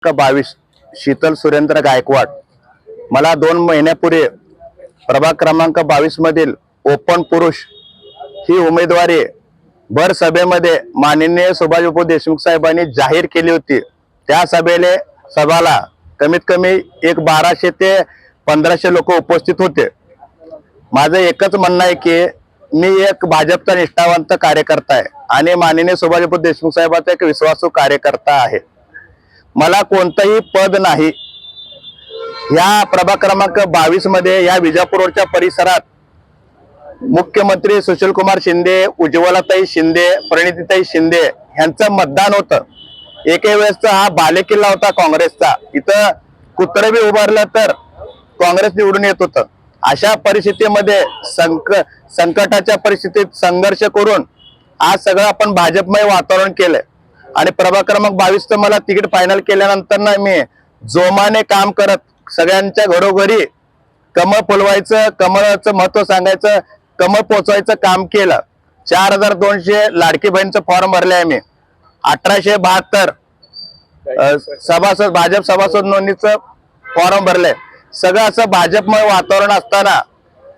22 शीतल सुरेंद्र गायकवाड। मला 2 महिन्यापूर्वी प्रभाग क्रमांक 22 मधील ओपन पुरुष ही उमेदवारी भर सभेमध्ये माननीय सुभाषबाबू देशमुख साहेबांनी जाहीर केली होती। त्या सभाला कमीत कमी 1200 ते 1500 लोक उपस्थित होते। माझं एकच म्हणणं आहे की मी एक भाजपचा निष्ठावंत कार्यकर्ता आहे आणि माननीय सुभाषबाबू देशमुख साहेबांचा एक विश्वासू कार्यकर्ता आहे। मला कोणतंही पद नाही। या प्रभाग क्रमांक 22 मध्ये या विजापूरच्या परिसरात मुख्यमंत्री सुशील कुमार शिंदे, उज्ज्वलाताई शिंदे, प्रणितीताई शिंदे यांचं मतदान होतं। एके वेळेसचा हा बालेकिल्ला होता काँग्रेसचा। इथं कुत्र बी उभारलं तर काँग्रेस निवडून येत होतं। अशा परिस्थितीमध्ये संकटाच्या परिस्थितीत संघर्ष करून आज सगळं आपण भाजपमय वातावरण केलंय आणि प्रभाग क्रमांक 22 चं मला तिकीट फायनल केल्यानंतर ना मी जोमाने काम करत सगळ्यांच्या घरोघरी कमळ फुलवायचं, कमळाचं महत्व सांगायचं, कमळ पोचवायचं काम केलं। 4200 लाडकी बहीणचं फॉर्म भरले आहे मी। 1872 सभासद भाजप सभासद नोंदणीचं फॉर्म भरले। सगळं असं भाजपमय वातावरण असताना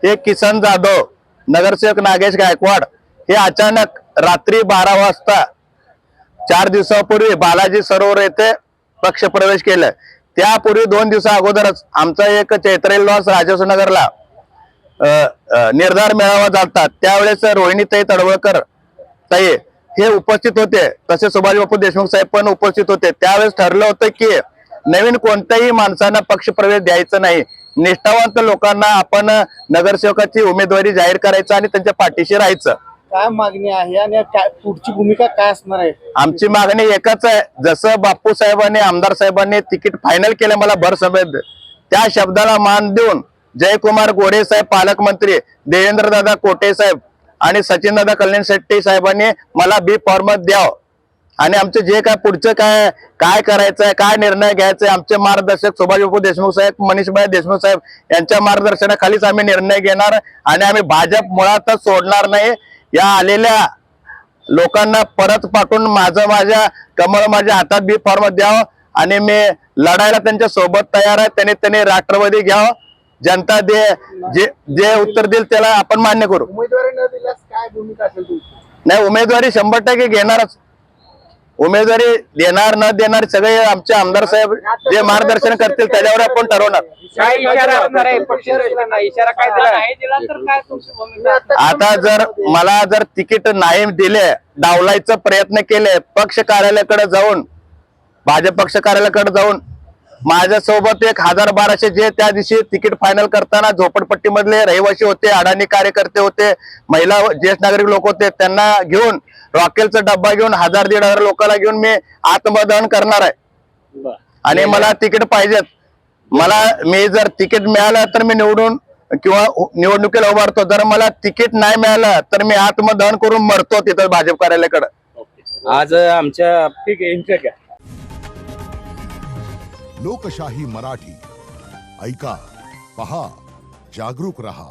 हे किसन जाधव, नगरसेवक नागेश गायकवाड हे अचानक रात्री 12 वाजता 4 दिवसापूर्वी बालाजी सरोवर येथे पक्ष प्रवेश केला। त्यापूर्वी 2 दिवसा अगोदरच आमचा एक चैत्राई लॉन्स राजसनगरला निर्धार मेळावा झाला। त्यावेळेस रोहिणीताई तडवळकर ताई हे उपस्थित होते, तसे सुभाषबाबू देशमुख साहेब पण उपस्थित होते। त्यावेळेस ठरलं होतं की नवीन कोणत्याही माणसांना पक्ष प्रवेश द्यायचा नाही, निष्ठावंत लोकांना आपण नगरसेवकाची उमेदवारी जाहीर करायचं आणि त्यांच्या पाठीशी राहायचं। काय मागणी आहे आणि पुढची भूमिका काय असणार आहे? आमची मागणी एकच आहे, जसं बापू साहेबांनी आमदार साहेबांनी तिकीट फायनल केलं मला भर सभेत, त्या शब्दाला मान देऊन जयकुमार गोरे साहेब पालकमंत्री, देवेंद्र दादा कोटे साहेब आणि सचिन दादा कल्याण शेट्टी साहेबांनी मला बी फॉर्म द्यावं आणि आमचे जे काय पुढचं काय करायचंय, काय निर्णय घ्यायचे, आमचे मार्गदर्शक सुभाषबाबू देशमुख साहेब, मनीषभाई देशमुख साहेब यांच्या मार्गदर्शनाखालीच आम्ही निर्णय घेणार आणि आम्ही भाजप मुळातच सोडणार नाही। या आलेल्या लोकांना परत पाठवून माझ्या कमळ माझ्या हातात बी फॉर्म द्यावं आणि मी लढायला त्यांच्या सोबत तयार आहे। त्यांनी राष्ट्रवादी घ्यावं, जनता जे उत्तर देईल त्याला आपण मान्य करू। उमेदवारी न दिल्यास काय भूमिका असेल तुमची? नाही, उमेदवारी 100% घेणारच। उमेदवारी देणार न देणार सगळे आमचे आमदार साहेब जे मार्गदर्शन करतील त्याच्यावर आपण ठरवणार। आता जर मला तिकीट नाही दिले, डावलायचा प्रयत्न केले, पक्ष कार्यालयाकडे जाऊन भाजप पक्ष कार्यालयाकडे जाऊन माझ्यासोबत 1000-1200 जे त्या दिवशी तिकीट फायनल करताना झोपडपट्टी मधले रहिवासी होते, अडाणी कार्यकर्ते होते, महिला ज्येष्ठ नागरिक लोक होते, त्यांना घेऊन रॉकेलचा डब्बा घेऊन 1000-1500 लोकांना घेऊन मी आत्मदहन करणार आहे आणि मला तिकीट पाहिजेत। मी जर तिकीट मिळालं तर मी निवडून किंवा निवडणुकीला उभारतो, जर मला तिकीट नाही मिळालं तर मी आत्मदहन करून मरतो तिथं भाजप कार्यालयाकडे। आज आमच्या ठीक आहे लोकशाही मराठी ऐका, पहा, जागरूक रहा।